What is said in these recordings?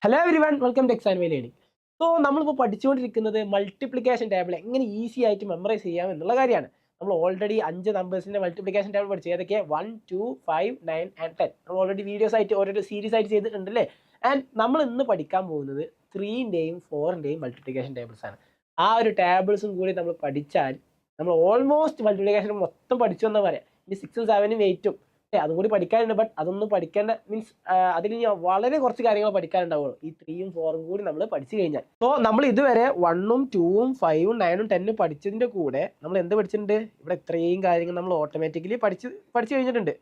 Hello everyone, welcome two exam learning. So നമ്മളിപ്പോൾ പഠിച്ചുകൊണ്ടിരിക്കുന്നത് multiplication table എങ്ങനെ ഈസി ആയിട്ട് മെമ്മറൈസ് ചെയ്യാം എന്നുള്ള കാര്യമാണ്. നമ്മൾ ഓൾറെഡി 5 നമ്പേഴ്സിന്റെ മൾട്ടിപ്ലിക്കേഷൻ ടേബിൾ പഠിച്ചു. ഏതൊക്കെ? 1, 2, 5, 9 ആൻഡ് 10. നമ്മൾ ഓൾറെഡി വീഡിയോസ് ആയിട്ട് ഓരോ സീരീസ് ആയിട്ട് ചെയ്തിട്ടുണ്ട് അല്ലേ? ആൻഡ് നമ്മൾ ഇന്ന് പഠിക്കാൻ പോകുന്നത് 3ന്റെയും 4ന്റെയും മൾട്ടിപ്ലിക്കേഷൻ ടേബിൾസ് ആണ്. ആ ഒരു ടേബിൾസും കൂടി നമ്മൾ പഠിച്ചാൽ നമ്മൾ ഓൾമോസ്റ്റ് മൾട്ടിപ്ലിക്കേഷൻ മൊത്തം പഠിച്ചു എന്നാ പറയാം. ഇനി 6ഉം 7ഉം 8ഉം അതും കൂടി പഠിക്കാനുണ്ട്. ബട്ട് അതൊന്നും പഠിക്കേണ്ട മീൻസ് അതിൽ വളരെ കുറച്ച് കാര്യങ്ങൾ പഠിക്കാനുണ്ടാവുള്ളൂ. ഈ 3ഉം 4ഉം കൂടി നമ്മൾ പഠിച്ചു കഴിഞ്ഞാൽ. സോ നമ്മൾ ഇതുവരെ 1ഉം 2ഉം 5ഉം 9ഉം 10ഉം പഠിച്ചതിന്റെ കൂടെ നമ്മൾ എന്ത് പഠിച്ചിട്ടുണ്ട്? ഇവിടെ ഇത്രയും കാര്യങ്ങൾ നമ്മൾ ഓട്ടോമാറ്റിക്കലി പഠിച്ചു കഴിഞ്ഞിട്ടുണ്ട്.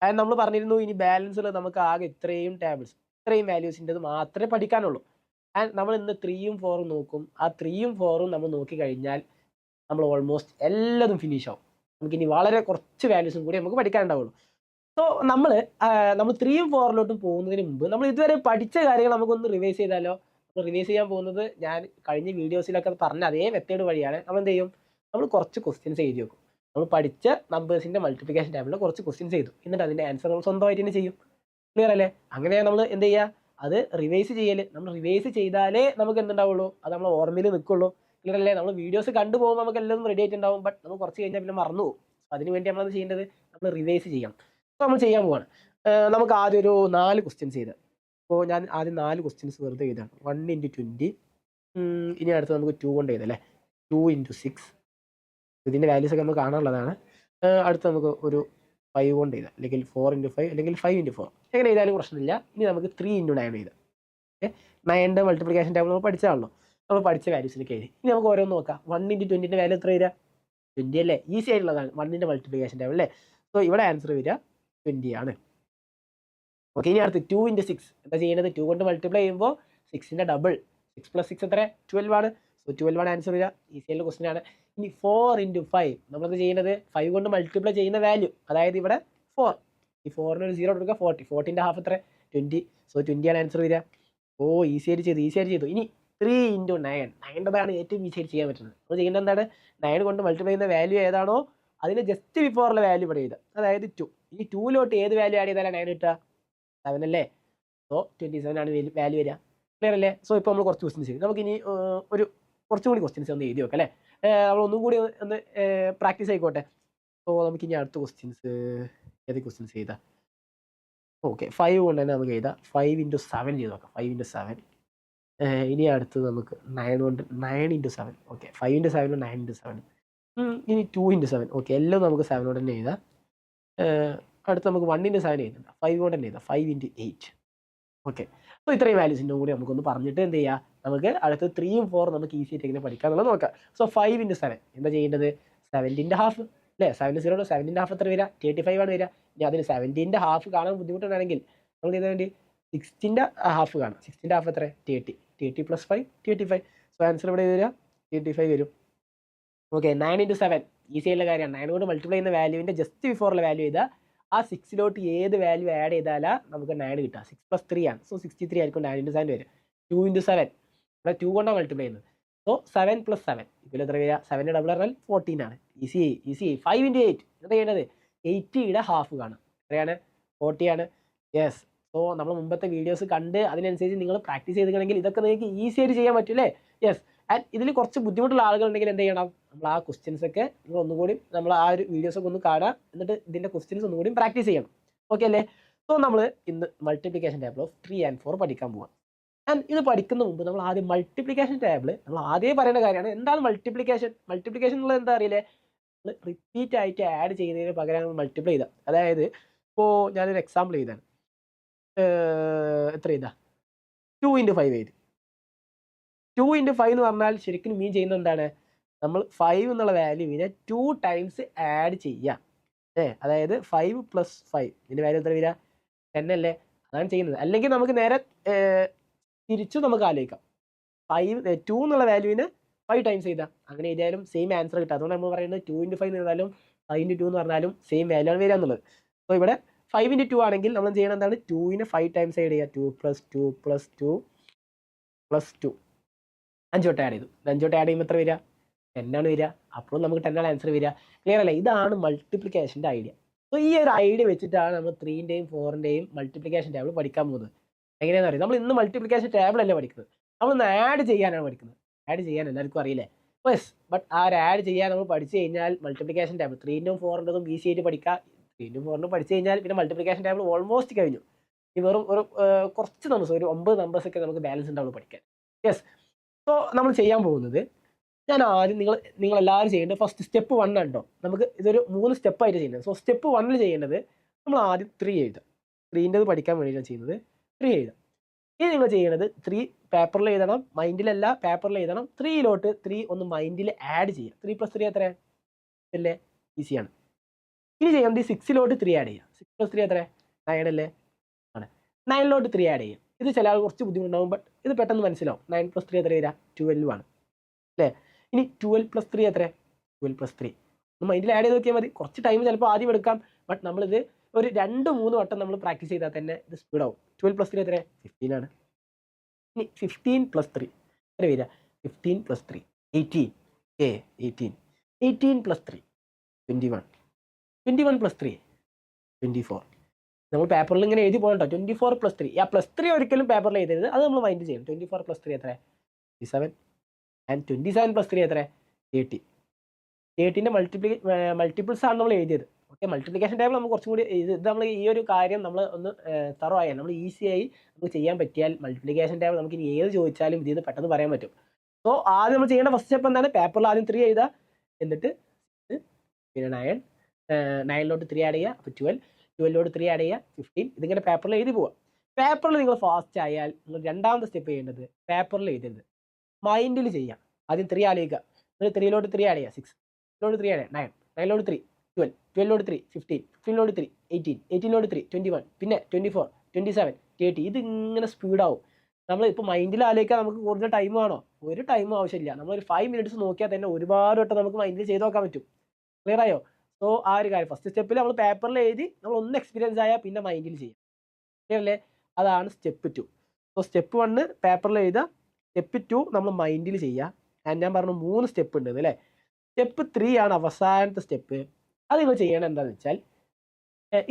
അതായത് നമ്മൾ പറഞ്ഞിരുന്നു ഇനി ബാലൻസിൽ നമുക്ക് ആകെ ഇത്രയും ടേബിൾസ്, ഇത്രയും വാല്യൂസിൻ്റെത് മാത്രമേ പഠിക്കാനുള്ളൂ. ആൻഡ് നമ്മൾ ഇന്ന് 3ഉം 4ഉം നോക്കും. ആ 3ഉം 4ഉം നമ്മൾ നോക്കി കഴിഞ്ഞാൽ നമ്മൾ ഓൾമോസ്റ്റ് എല്ലാതും ഫിനിഷ് ആവും. നമുക്കിനി വളരെ കുറച്ച് വാല്യൂസും കൂടി നമുക്ക് പഠിക്കാനുണ്ടാവുള്ളൂ. സോ നമ്മൾ 3ഉം 4ലോട്ടും പോകുന്നതിന് മുമ്പ് നമ്മൾ ഇതുവരെ പഠിച്ച കാര്യങ്ങൾ നമുക്കൊന്ന് റിവൈസ് ചെയ്താലോ? നമ്മൾ റിവൈസ് ചെയ്യാൻ പോകുന്നത് ഞാൻ കഴിഞ്ഞ വീഡിയോസിലൊക്കെ പറഞ്ഞ അതേ മെത്തേഡ് വഴിയാണ്. നമ്മൾ എന്ത് ചെയ്യും? നമ്മൾ കുറച്ച് ക്വസ്റ്റ്യൻസ് എഴുതി വെക്കും. നമ്മൾ പഠിച്ച നമ്പേഴ്സിന്റെ മൾട്ടിപ്ലിക്കേഷൻ ടേബിളിൽ കുറച്ച് ക്വസ്റ്റ്യൻസ് ചെയ്തു. എന്നിട്ട് അതിന്റെ ആൻസർ നമ്മൾ സ്വന്തമായിട്ട് തന്നെ ചെയ്യും. ക്ലിയർ അല്ലേ? അങ്ങനെയാണ് നമ്മൾ എന്ത് ചെയ്യുക? അത് റിവൈസ് ചെയ്യൽ. നമ്മൾ റിവൈസ് ചെയ്താലേ നമുക്ക് എന്തുണ്ടാവുള്ളൂ? അത് നമ്മൾ ഓർമ്മയിൽ നിൽക്കുള്ളൂ. ക്ലിയർ അല്ലേ? നമ്മൾ വീഡിയോസ് കണ്ടു പോകുമ്പോൾ നമുക്ക് എല്ലാം റെഡി ആയിട്ടുണ്ടാവും. ബട്ട് നമ്മൾ കുറച്ച് കഴിഞ്ഞാൽ പിന്നെ മറന്നു പോകും. അതിന് വേണ്ടി നമ്മൾ ചെയ്യേണ്ടത് നമ്മൾ റിവൈസ് ചെയ്യണം. നമ്മൾ ചെയ്യാൻ പോവാണ്. നമുക്ക് ആദ്യം ഒരു 4 ക്വസ്റ്റ്യൻസ് ചെയ്ത്. അപ്പോൾ ഞാൻ ആദ്യം 4 ക്വസ്റ്റ്യൻസ് വെറുതെ എഴുതാണ്. 1 ഇൻറ്റു 20. ഇനി അടുത്ത് നമുക്ക് 2 കൊണ്ട് എഴുതല്ലേ. 2 ഇൻറ്റു 6. ഇതിൻ്റെ വാല്യൂസ് ഒക്കെ നമുക്ക് കാണാനുള്ളതാണ്. അടുത്ത് നമുക്ക് ഒരു 5 കൊണ്ട് എഴുതാം. അല്ലെങ്കിൽ 4 ഇൻറ്റു 5 അല്ലെങ്കിൽ 5 ഇൻറ്റു 4. എങ്ങനെ എഴുതാലും പ്രശ്നമില്ല. ഇനി നമുക്ക് 3 ഇൻറ്റു 9 എഴുതാം. ഓക്കെ, 9ന്റെ മൾട്ടിപ്ലിക്കേഷൻ ടേബിൾ നമ്മൾ പഠിച്ചതാണല്ലോ. നമ്മൾ പഠിച്ച വാല്യൂസിലേക്ക് എഴുതി. ഇനി നമുക്ക് ഓരോന്ന് നോക്കാം. 1 ഇൻറ്റു 20ൻ്റെ വാല്യൂ എത്ര വരിക? 20 അല്ലേ? ഈസി ആയിട്ടുള്ളതാണ് 1ന്റെ മൾട്ടിപ്ലിക്കേഷൻ ടേബിൾ അല്ലേ? സോ ഇവിടെ ആൻസർ വരിക 20 ആണ്. ഓക്കെ, ഇനി അടുത്ത് 2 ഇൻറ്റു 6. എന്താ ചെയ്യുന്നത്? 2 കൊണ്ട് മൾട്ടിപ്ലൈ ചെയ്യുമ്പോൾ 6ന്റെ ഡബിൾ. 6 പ്ലസ് 6 എത്ര? 12 ആണ്. സോ 12 ആണ് ആൻസർ വരിക. ഈസി ആയിട്ടുള്ള ക്വസ്റ്റൻ ആണ്. ഇനി 4 ഇൻറ്റു 5. നമ്മളത് ചെയ്യുന്നത് 5 കൊണ്ട് മൾട്ടിപ്ലൈ ചെയ്യുന്ന വാല്യൂ, അതായത് ഇവിടെ 4. ഈ 4ന് ഒരു 0 കൊടുക്കുക. 40. 40ന്റെ ഹാഫ് എത്ര? 20. സോ 20 ആണ് ആൻസർ വരിക. ഓ, ഈസി ആയിട്ട് ചെയ്തു. ഇനി 3 ഇൻറ്റു 9. 9ൻ്റെതാണ് ഏറ്റവും ഈസി ആയിട്ട് ചെയ്യാൻ പറ്റുന്നത്. നമ്മൾ ചെയ്യേണ്ടത് എന്താണ്? 9 കൊണ്ട് മൾട്ടിപ്ലൈ ചെയ്യുന്ന വാല്യൂ ഏതാണോ അതിന് ജസ്റ്റ് ബിഫോറുള്ള വാല്യൂ ഇവിടെ എഴുതാം. അതായത് 2. ഈ 2ലോട്ട് ഏത് വാല്യൂ ആഡ് ചെയ്താലാണ് 9 കിട്ടുക? 7 അല്ലേ? സോ 27 ആണ് വാല്യൂ വരിക. ക്ലിയർ അല്ലേ? സോ ഇപ്പോൾ നമ്മൾ കുറച്ച് ക്വസ്റ്റ്യൻസ് ചെയ്തു. നമുക്കിനി ഒരു കുറച്ചും കൂടി ക്വസ്റ്റ്യൻസ് ഒന്ന് എഴുതി വെക്കാം അല്ലേ? നമ്മൾ ഒന്നും കൂടി ഒന്ന് പ്രാക്ടീസ് ആയിക്കോട്ടെ. സോ നമുക്കിനി അടുത്ത ക്വസ്റ്റ്യൻസ് ഏത് ക്വസ്റ്റ്യൻസ് ചെയ്താൽ? ഓക്കെ, 5 കൊണ്ട് തന്നെ നമുക്ക് എഴുതാം. 5 ഇൻറ്റു 7 ചെയ്ത് നോക്കാം. 5 ഇൻറ്റു 7. ഇനി അടുത്തത് നമുക്ക് 9 കൊണ്ട് 9 ഇൻറ്റു 7. Okay, 5 into 7 9 into 7. ഇനി 2 ഇൻറ്റു 7. ഓക്കെ, എല്ലാം നമുക്ക് 7 കൊണ്ട് തന്നെ എഴുതാം. അടുത്ത് നമുക്ക് 1 ഇൻറ്റു 7 എഴുതുന്നുണ്ട്. 5 കൊണ്ട് തന്നെ എഴുതാം. 5 ഇൻറ്റു 8. ഓക്കെ, അപ്പോൾ ഇത്രയും വാല്യൂസിൻ്റെ കൂടി നമുക്കൊന്ന് പറഞ്ഞിട്ട് എന്ത് ചെയ്യുക? നമുക്ക് അടുത്ത് 3ഉം 4ഉം നമുക്ക് ഈസി ആയിട്ട് എങ്ങനെ പഠിക്കാം എന്നുള്ളത് നോക്കാം. സോ 5 ഇൻറ്റു 7 എന്താ ചെയ്യേണ്ടത്? 70ൻ്റെ ഹാഫ് അല്ലേ? 7 0 7ൻ്റെ ഹാഫ് എത്ര വരിക? 35 ആണ് വരിക. ഇനി അതിന് 70ൻ്റെ ഹാഫ് കാണാൻ ബുദ്ധിമുട്ടുണ്ടാണെങ്കിൽ നമ്മൾ ചെയ്താൽ വേണ്ടി 60ൻ്റെ ഹാഫ് കാണാം. 60ൻ്റെ ഹാഫ് എത്ര? 30. 30 പ്ലസ് 5 35. സോ ആൻസർ ഇവിടെ വരിക 35 വരും. ഓക്കെ, 9 ഇൻറ്റു 7 ഈസി ആയിട്ടുള്ള കാര്യമാണ്. 9 കൊണ്ട് മൾട്ടിപ്ലൈ ചെയ്യുന്ന വാല്യൂവിൻ്റെ ജസ്റ്റ് ബിഫോറുള്ള വാല്യൂ ചെയ്താൽ ആ 6ലോട്ട് ഏത് വാല്യൂ ആഡ് ചെയ്താലാ നമുക്ക് 9 കിട്ടുക? 6 പ്ലസ് 3 ആണ്. സോ 63 ആയിരിക്കും 9 ഇൻറ്റു 7 വരും. 2 ഇൻറ്റു 7 ഇവിടെ 2 കൊണ്ടാണ് മൾട്ടിപ്ലൈ ചെയ്യുന്നത്. സോ 7 പ്ലസ് 7 ഇപ്പോൾ എത്ര വരിക? 7ൻ്റെ ഡബിൾ പറഞ്ഞാൽ 14 ആണ്. ഈസി. 5 ഇൻറ്റു 8 എന്താ ചെയ്യേണ്ടത്? 80യുടെ ഹാഫ് കാണാം. എത്രയാണ്? 40 ആണ്. യെസ്. സോ നമ്മൾ മുമ്പത്തെ വീഡിയോസ് കണ്ട് അതിനനുസരിച്ച് നിങ്ങൾ പ്രാക്ടീസ് ചെയ്തിട്ടുണ്ടെങ്കിൽ ഇതൊക്കെ നിങ്ങൾക്ക് ഈസി ആയിട്ട് ചെയ്യാൻ പറ്റും അല്ലേ? യെസ്. ആൻഡ് ഇതിൽ കുറച്ച് ബുദ്ധിമുട്ടുള്ള ആളുകളുണ്ടെങ്കിൽ എന്ത് ചെയ്യണം? നമ്മൾ ആ ക്വസ്റ്റ്യൻസ് ഒക്കെ നിങ്ങൾ ഒന്നുകൂടി നമ്മൾ ആ ഒരു വീഡിയോസ് ഒക്കെ ഒന്ന് കാണുക. എന്നിട്ട് ഇതിൻ്റെ ക്വസ്റ്റ്യൻസ് ഒന്നുകൂടി പ്രാക്ടീസ് ചെയ്യണം. ഓക്കെ അല്ലേ? സോ നമ്മൾ ഇന്ന് മൾട്ടിപ്ലിക്കേഷൻ ടേബിൾ ഓഫ് 3 and 4 പഠിക്കാൻ പോവാം. ആൻഡ് ഇത് പഠിക്കുന്ന മുമ്പ് നമ്മൾ ആദ്യം മൾട്ടിപ്ലിക്കേഷൻ ടേബിൾ നമ്മൾ ആദ്യം പറയുന്ന കാര്യമാണ്. എന്താണ് മൾട്ടിപ്ലിക്കേഷൻ? മൾട്ടിപ്ലിക്കേഷൻ എന്നുള്ളത് എന്താ അറിയില്ലേ? നമ്മൾ റിപ്പീറ്റ് ആയിട്ട് ആഡ് ചെയ്യുന്നതിന് പകരം മൾട്ടിപ്ലൈ ചെയ്താൽ, അതായത് ഇപ്പോൾ ഞാനൊരു എക്സാമ്പിൾ ചെയ്താണ്. എത്ര ചെയ്താ? 2 ഇൻറ്റു 5 എഴുതി. 2 ഇൻറ്റു 5 എന്ന് പറഞ്ഞാൽ ശരിക്കും മീൻ ചെയ്യുന്നത് എന്താണ്? നമ്മൾ 5 എന്നുള്ള വാല്യൂവിനെ 2 ടൈംസ് ആഡ് ചെയ്യുക. അതായത് 5 പ്ലസ് 5 ഇതിൻ്റെ വാല്യൂ എത്ര വരിക? 10 അല്ലേ? അതാണ് ചെയ്യുന്നത്. അല്ലെങ്കിൽ നമുക്ക് നേരെ തിരിച്ചു നമുക്ക് ആലോചിക്കാം. 2 എന്നുള്ള വാല്യൂവിന് 5 ടൈംസ് ചെയ്താൽ അങ്ങനെ എഴുതിയാലും സെയിം ആൻസർ കിട്ടും. അതുകൊണ്ട് നമ്മൾ പറയുന്നത് 2 ഇൻറ്റു 5 എന്ന് എഴുതാലും 5 ഇൻറ്റു 2 എന്ന് പറഞ്ഞാലും സെയിം വാല്യൂ ആണ് വരിക എന്നുള്ളത്. അപ്പോൾ ഇവിടെ 5 ഇൻറ്റു 2 ആണെങ്കിൽ നമ്മൾ ചെയ്യണം എന്താണ്? 2നെ 5 ടൈംസ് ആഡ് ചെയ്യുക. 2 പ്ലസ് 2 പ്ലസ് 2 പ്ലസ് 2 5 തൊട്ട് ആഡ് ചെയ്തു. 5 തൊട്ട് ആഡ് ചെയ്യുമ്പോൾ എത്ര വരിക? 10 ആണ് വരിക. അപ്പോഴും നമുക്ക് 10 ആണ് ആൻസർ വരിക. ക്ലിയർ അല്ലേ? ഇതാണ് മൾട്ടിപ്ലിക്കേഷൻ്റെ ഐഡിയ. സോ ഈ ഒരു ഐഡിയ വെച്ചിട്ടാണ് നമ്മൾ 3ൻ്റെയും 4ൻ്റെയും മൾട്ടിപ്ലിക്കേഷൻ ടേബിൾ പഠിക്കാൻ പോകുന്നത്. എങ്ങനെയാണെന്ന് അറിയാം. നമ്മൾ ഇന്ന് മൾട്ടിപ്ലിക്കേഷൻ ടേബിൾ അല്ല പഠിക്കുന്നത്, നമ്മളൊന്ന് ആഡ് ചെയ്യാനാണ് പഠിക്കുന്നത്. ആഡ് ചെയ്യാൻ എല്ലാവർക്കും അറിയില്ലേ? യെസ്. ബട്ട് ആ ഒരു ആഡ് ചെയ്യാൻ നമ്മൾ പഠിച്ചു കഴിഞ്ഞാൽ മൾട്ടിപ്ലിക്കേഷൻ ടേബിൾ 3നും 4ൻ്റെതും ഈസി ആയിട്ട് പഠിക്കാം. 3നും 4നും പഠിച്ചു കഴിഞ്ഞാൽ പിന്നെ മൾട്ടിപ്ലിക്കേഷൻ ടേബിൾ ഓൾമോസ്റ്റ് കഴിഞ്ഞു. ഈ വെറും ഒരു കുറച്ച് നമ്പേഴ്സ്, ഒരു 9 നമ്പേഴ്സൊക്കെ നമുക്ക് ബാലൻസ് ഉണ്ടാവുള്ളൂ പഠിക്കാൻ. യെസ്. സോ നമ്മൾ ചെയ്യാൻ പോകുന്നത്, ഞാൻ ആദ്യം നിങ്ങളെല്ലാവരും ചെയ്യേണ്ടത് ഫസ്റ്റ് സ്റ്റെപ്പ് 1 ആണ് കേട്ടോ. നമുക്ക് ഇതൊരു 3 സ്റ്റെപ്പായിട്ട് ചെയ്യുന്നത്. സോ സ്റ്റെപ്പ് 1 ചെയ്യേണ്ടത് നമ്മൾ ആദ്യം 3 എഴുതുക. 3ൻ്റെത് പഠിക്കാൻ വേണ്ടിയിട്ടാണ് ചെയ്യുന്നത്. 3 എഴുതാം. ഇനി നിങ്ങൾ ചെയ്യേണ്ടത് 3 പേപ്പറിൽ എഴുതണം, മൈൻഡിലല്ല പേപ്പറിൽ എഴുതണം. 3 3 ഒന്ന് മൈൻഡിൽ ആഡ് ചെയ്യുക. 3 + 3 എത്ര അല്ലേ? ഈസിയാണ്. ഇനി ചെയ്യേണ്ടത് 6 3 ആഡ് ചെയ്യുക. 6 + 3 എത്ര? 9 അല്ലേ? ആണ്. 9 3 ആഡ് ചെയ്യും. ഇത് ചില ആൾ കുറച്ച് ബുദ്ധിമുട്ടുണ്ടാകും, ബട്ട് ഇത് പെട്ടെന്ന് മനസ്സിലാവും. 9 + 3 എത്ര വരിക? 12 ആണ് അല്ലേ? ഇനി 12 + 3 എത്ര? 12 + 3 മൈൻഡിൽ ആഡ് ചെയ്ത് നോക്കിയാൽ മതി. കുറച്ച് ടൈം ചിലപ്പോൾ ആദ്യം എടുക്കാം, ബട്ട് നമ്മളിത് ഒരു 2-3 വട്ടം നമ്മൾ പ്രാക്ടീസ് ചെയ്താൽ തന്നെ ഇത് സ്പീഡാവും. 12 + 3 എത്ര? 15 ആണ്. ഇനി 15 + 3 എത്ര വരിക? 15 + 3 18. 18. 18 + 3 21. 21 + 3 24. നമ്മൾ പേപ്പറിൽ ഇങ്ങനെ എഴുതി പോകണ്ടോ? 24 + 3. ആ +3 ഒരിക്കലും പേപ്പറിൽ എഴുതരുത്, അത് നമ്മൾ മൈൻഡ് ചെയ്യണം. 24 + 3 എത്ര? 27. ആൻഡ് 27 + 3 എത്ര? 30. 30ൻ്റെ മൾട്ടിപ്പിൾസ് ആണ് നമ്മൾ എഴുതിയത്. ഓക്കെ, മൾട്ടിപ്ലിക്കേഷൻ ടേബിൾ നമുക്ക് കുറച്ചും കൂടി ഇത് നമ്മൾ ഈ ഒരു കാര്യം നമ്മൾ ഒന്ന് തറോ ആയാൽ, നമ്മൾ ഈസിയായി നമുക്ക് ചെയ്യാൻ പറ്റിയാൽ മൾട്ടിപ്ലിക്കേഷൻ ടേബിൾ നമുക്ക് ഇനി ഏത് ചോദിച്ചാലും ഇതിൽ നിന്ന് പെട്ടെന്ന് പറയാൻ പറ്റും. സോ ആദ്യം നമ്മൾ ചെയ്യേണ്ട ഫസ്റ്റ് സ്റ്റെപ്പ് എന്താണ്? പേപ്പറിൽ ആദ്യം 3 എഴുതുക, എന്നിട്ട് പിന്നെ 9, 9 3 ആഡ് ചെയ്യുക, അപ്പോൾ 12, 12 3 ആഡ് ചെയ്യുക, 15. ഇതിങ്ങനെ പേപ്പറിൽ എഴുതി പോവുക. പേപ്പറിൽ നിങ്ങൾ ഫാസ്റ്റ് ആയാൽ നിങ്ങൾ രണ്ടാമത്തെ സ്റ്റെപ്പ് ചെയ്യേണ്ടത് പേപ്പറിൽ എഴുതരുത്, മൈൻഡിൽ ചെയ്യുക. ആദ്യം 3 ആലോചിക്കുക, എന്നിട്ട് 3 3 ആഡ് ചെയ്യുക. 6 3 ആഡ് ചെയ്യുക 9, 9 3 12, 12 3 15, 15 3 18, 18 3 21, പിന്നെ 24 27 30. ഇത് ഇങ്ങനെ സ്പീഡാവും. നമ്മൾ ഇപ്പോൾ മൈൻഡിൽ ആലോചിക്കാൻ നമുക്ക് കൂടുതൽ ടൈം വേണോ? ഒരു ടൈം ആവശ്യമില്ല. നമ്മളൊരു 5 മിനിറ്റ്സ് നോക്കിയാൽ തന്നെ ഒരുപാട് വട്ടം നമുക്ക് മൈൻഡിൽ ചെയ്ത് നോക്കാൻ പറ്റും. ക്ലിയർ ആയോ? സോ ആ ഒരു കാര്യം ഫസ്റ്റ് സ്റ്റെപ്പിൽ നമ്മൾ പേപ്പറിൽ എഴുതി നമ്മൾ ഒന്ന് എക്സ്പീരിയൻസ് ആയാൽ പിന്നെ മൈൻഡിൽ ചെയ്യാം. ക്ലിയർ അല്ലേ? അതാണ് സ്റ്റെപ്പ് 2. സോ സ്റ്റെപ്പ് 1 പേപ്പറിൽ എഴുതുക, സ്റ്റെപ്പ് 2 നമ്മൾ മൈൻഡിൽ ചെയ്യുക. ആൻഡ് ഞാൻ പറഞ്ഞു 3 സ്റ്റെപ്പ് ഉണ്ട് അല്ലേ? സ്റ്റെപ്പ് 3 ആണ് അവസാനത്തെ സ്റ്റെപ്പ്. അത് നിങ്ങൾ ചെയ്യണം എന്താണെന്ന് വെച്ചാൽ,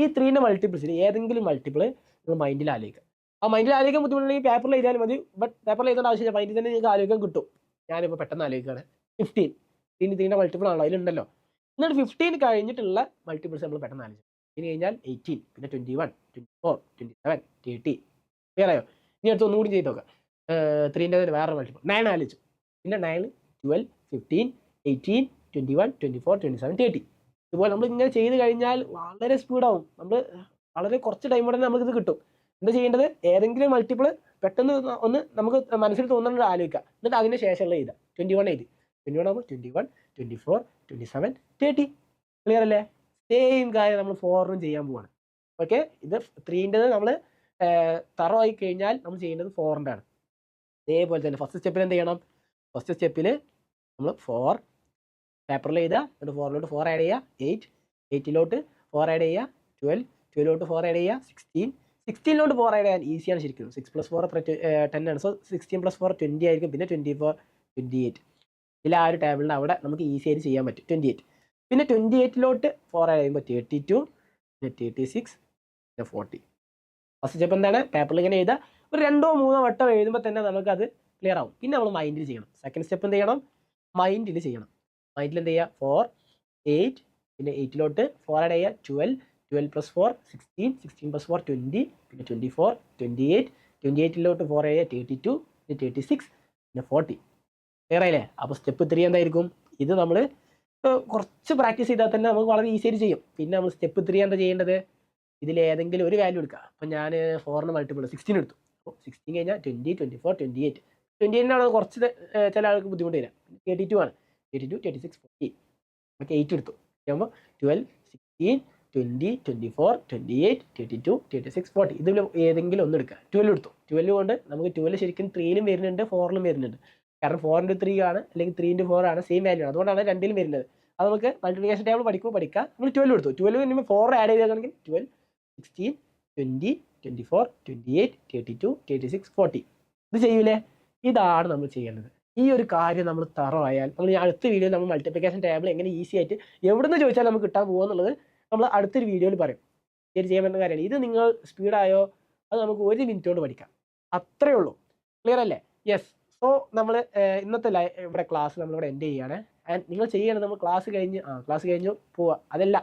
ഈ 3ൻ്റെ മൾട്ടിപ്പിൾസിൽ ഏതെങ്കിലും മൾട്ടിപ്പിൾ നിങ്ങൾ മൈൻഡിൽ ആലോചിക്കുക. ആ മൈൻഡിൽ ആലോചിക്കാൻ ബുദ്ധിമുട്ടുണ്ടെങ്കിൽ പേപ്പറിൽ എഴുതിയാലും മതി, ബട്ട് പേപ്പറിൽ എഴുതേണ്ട ആവശ്യമില്ല, മൈൻഡിൽ തന്നെ നിങ്ങൾക്ക് ആലോചിക്കാൻ കിട്ടും. ഞാനിപ്പോൾ പെട്ടെന്ന് ആലോചിക്കുകയാണ്. 15 3ൻ്റെ മൾട്ടിപ്പിൾ ആണല്ലോ, അതിലുണ്ടല്ലോ. എന്നിട്ട് 15 കഴിഞ്ഞിട്ടുള്ള മൾട്ടിപ്പിൾസ് നമ്മൾ പെട്ടെന്ന് ആലോചിക്കും. ഇനി കഴിഞ്ഞാൽ 18, പിന്നെ 21 24 27 30. ക്ലിയർ ആയോ? ഇനി അടുത്ത് ഒന്നുകൂടി ചെയ്ത് നോക്കാം. 3ൻ്റെ വേറെ മൾട്ടിപ്പിൾ 9 ആലോചിച്ചു, പിന്നെ 9 12 15 18 21 24 27 30. ഇതുപോലെ നമ്മൾ ഇങ്ങനെ ചെയ്ത് കഴിഞ്ഞാൽ വളരെ സ്പീഡാവും. നമ്മൾ വളരെ കുറച്ച് ടൈം കൊണ്ട് നമുക്കിത് കിട്ടും. എന്താ ചെയ്യേണ്ടത്? ഏതെങ്കിലും മൾട്ടിപ്പിൾ പെട്ടെന്ന് ഒന്ന് നമുക്ക് മനസ്സിൽ തോന്നുന്നത് ആലോചിക്കുക, എന്നിട്ട് അതിന് ശേഷമുള്ള എഴുതുക. 21 എഴുതി, 21 ആകുമ്പോൾ 21 24 27 30. ക്ലിയർ അല്ലേ? സെയിം കാര്യം നമ്മൾ 4നും ചെയ്യാൻ പോവാണ്. ഓക്കെ, ഇത് 3ൻ്റെത് നമ്മൾ തറോ ആയി കഴിഞ്ഞാൽ നമ്മൾ ചെയ്യേണ്ടത് 4ൻ്റെ ആണ്. അതേപോലെ തന്നെ ഫസ്റ്റ് സ്റ്റെപ്പിൽ എന്ത് ചെയ്യണം? ഫസ്റ്റ് സ്റ്റെപ്പിൽ നമ്മൾ 4 പേപ്പറിൽ എഴുതുക, എന്നിട്ട് 4 4 ആഡ് ചെയ്യുക, 8 8 4 ആഡ് ചെയ്യുക, 12 12 4 ആഡ് ചെയ്യുക, 16 16 4 ആഡ് ചെയ്യാൻ ഈസിയാണ് ശരിക്കും. 6 + 4 10 ആണ്. സോ 16 + 4 20 ആയിരിക്കും, പിന്നെ 24 28. ഇതിൽ ആ ഒരു ടേബിളിൻ്റെ അവിടെ നമുക്ക് ഈസി ആയിട്ട് ചെയ്യാൻ പറ്റും. 28, പിന്നെ 28 4 ആഡ് ചെയ്യുമ്പോൾ 32, പിന്നെ 36, പിന്നെ 40. ഫസ്റ്റ് സ്റ്റെപ്പ് എന്താണ്? പേപ്പറിൽ ഇങ്ങനെ എഴുതുക. ഒരു 2-3 വട്ടം എഴുതുമ്പോൾ തന്നെ നമുക്കത് ക്ലിയർ ആവും. പിന്നെ നമ്മൾ മൈൻഡിൽ ചെയ്യണം. സെക്കൻഡ് സ്റ്റെപ്പ് എന്ത് ചെയ്യണം? മൈൻഡിൽ ചെയ്യണം. മൈൻഡിൽ എന്ത് ചെയ്യുക? 4 8, പിന്നെ 8 4 ആഡ് ചെയ്യുക, 12 12 + 4 16 16 + 4 20, പിന്നെ 24 28 28 4 ആഡ് ചെയ്യുക, 32, പിന്നെ 36, പിന്നെ 40. ക്ലിയർ ആയില്ലേ? അപ്പോൾ സ്റ്റെപ്പ് 3 എന്തായിരിക്കും? ഇത് നമ്മൾ കുറച്ച് പ്രാക്ടീസ് ചെയ്താൽ തന്നെ നമുക്ക് വളരെ ഈസി ആയിട്ട് ചെയ്യും. പിന്നെ നമ്മൾ സ്റ്റെപ്പ് 3 എന്താ ചെയ്യേണ്ടത്? ഇതിൽ ഏതെങ്കിലും ഒരു വാല്യൂ എടുക്കുക. അപ്പോൾ ഞാൻ 4ന് മൾട്ടിപ്പിൾ 16 എടുത്തു. അപ്പോൾ 16 കഴിഞ്ഞാൽ 20 24 28. 28 കുറച്ച് ചില ആൾക്ക് ബുദ്ധിമുട്ട് വരിക. 32 ആണ്. 32 36 40. നമുക്ക് 8 എടുത്തു. ആകുമ്പോൾ 12 16 20 24 28 32 36 40. ഇതിൽ ഏതെങ്കിലും ഒന്ന് എടുക്കുക. 12 എടുത്തു. 12 കൊണ്ട് നമുക്ക് 12 ശരിക്കും 3ലും വരുന്നുണ്ട് 4ലും വരുന്നുണ്ട്. കാരണം 4 × 3 ആണ്, അല്ലെങ്കിൽ 3 × 4 ആണ്, സെയിം വാല്യൂ ആണ്. അതുകൊണ്ടാണ് രണ്ടിലും വരുന്നത്. അത് നമുക്ക് മൾട്ടിപ്ലിക്കേഷൻ ടേബിൾ പഠിക്കുമ്പോൾ പഠിക്കാം. നമ്മൾ 12 എടുത്തു. 12 കഴിയുമ്പോൾ 4 ആഡ് ചെയ്താണെങ്കിൽ 12 16 20 24 28 32 36 40. ഇത് ചെയ്യൂലേ? ഇതാണ് നമ്മൾ ചെയ്യേണ്ടത്. ഈ ഒരു കാര്യം നമ്മൾ തറോ ആയാൽ നമ്മൾ അടുത്ത വീഡിയോയിൽ നമ്മൾ മൾട്ടിപ്ലിക്കേഷൻ ടേബിൾ എങ്ങനെ ഈസി ആയിട്ട് എവിടെ നിന്ന് ചോദിച്ചാൽ നമുക്ക് കിട്ടാൻ പോകുക എന്നുള്ളത് നമ്മൾ അടുത്തൊരു വീഡിയോയിൽ പറയും. ശരി, ചെയ്യാൻ പറ്റുന്ന കാര്യമാണ്. ഇത് നിങ്ങൾ സ്പീഡായോ അത് നമുക്ക് 1 മിനിറ്റ് കൊണ്ട് പഠിക്കാം. അത്രയേ ഉള്ളൂ. ക്ലിയർ അല്ലേ? യെസ്. സോ നമ്മൾ ഇന്നത്തെ ഇവിടെ ക്ലാസ് നമ്മളിവിടെ എൻഡ് ചെയ്യുകയാണ്. ആൻഡ് നിങ്ങൾ ചെയ്യണം, നമ്മൾ ക്ലാസ് കഴിഞ്ഞു പോവുക, അതല്ല,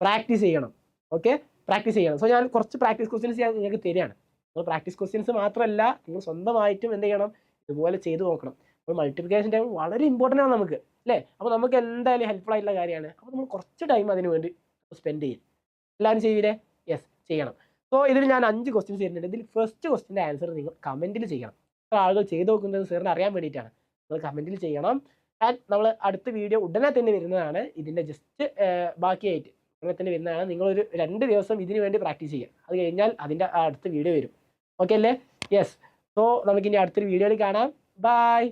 പ്രാക്ടീസ് ചെയ്യണം. ഓക്കെ, പ്രാക്ടീസ് ചെയ്യണം. സോ ഞാൻ കുറച്ച് പ്രാക്ടീസ് ക്വസ്റ്റ്യൻസ് ഞാൻ നിങ്ങൾക്ക് തരികയാണ്. നിങ്ങൾ പ്രാക്ടീസ് ക്വസ്റ്റ്യൻസ് മാത്രമല്ല, നിങ്ങൾ സ്വന്തമായിട്ടും എന്ത് ചെയ്യണം, ഇതുപോലെ ചെയ്ത് നോക്കണം. അപ്പോൾ മൾട്ടിപ്ലിക്കേഷൻ ടൈം വളരെ ഇമ്പോർട്ടൻ്റ് ആണ് നമുക്ക്, അല്ലേ? അപ്പോൾ നമുക്ക് എന്തായാലും ഹെൽപ്ഫുൾ ആയിട്ടുള്ള കാര്യമാണ്. അപ്പോൾ നമ്മൾ കുറച്ച് ടൈം അതിന് വേണ്ടി സ്പെൻഡ് ചെയ്യും. എല്ലാവരും ചെയ്യില്ലേ? യെസ്, ചെയ്യണം. സോ ഇതിൽ ഞാൻ 5 ക്വസ്റ്റ്യൻസ് തരുന്നുണ്ട്. ഇതിൽ ഫസ്റ്റ് ക്വസ്റ്റിൻ്റെ ആൻസർ നിങ്ങൾ കമൻറ്റിൽ ചെയ്യണം. എത്ര ആളുകൾ ചെയ്ത് നോക്കുന്നത് സാറിന് അറിയാൻ വേണ്ടിയിട്ടാണ്. നിങ്ങൾ കമൻറ്റിൽ ചെയ്യണം. ആൻഡ് നമ്മൾ അടുത്ത വീഡിയോ ഉടനെ തന്നെ വരുന്നതാണ്. ഇതിൻ്റെ ജസ്റ്റ് ബാക്കിയായിട്ട് ഉടനെ തന്നെ വരുന്നതാണ്. നിങ്ങളൊരു 2 ദിവസം ഇതിന് വേണ്ടി പ്രാക്ടീസ് ചെയ്യുക. അത് കഴിഞ്ഞാൽ അതിൻ്റെ അടുത്ത വീഡിയോ വരും. ഓക്കെ അല്ലേ? യെസ്. സോ നമുക്കിനി അടുത്തൊരു വീഡിയോയിൽ കാണാം. ബൈ.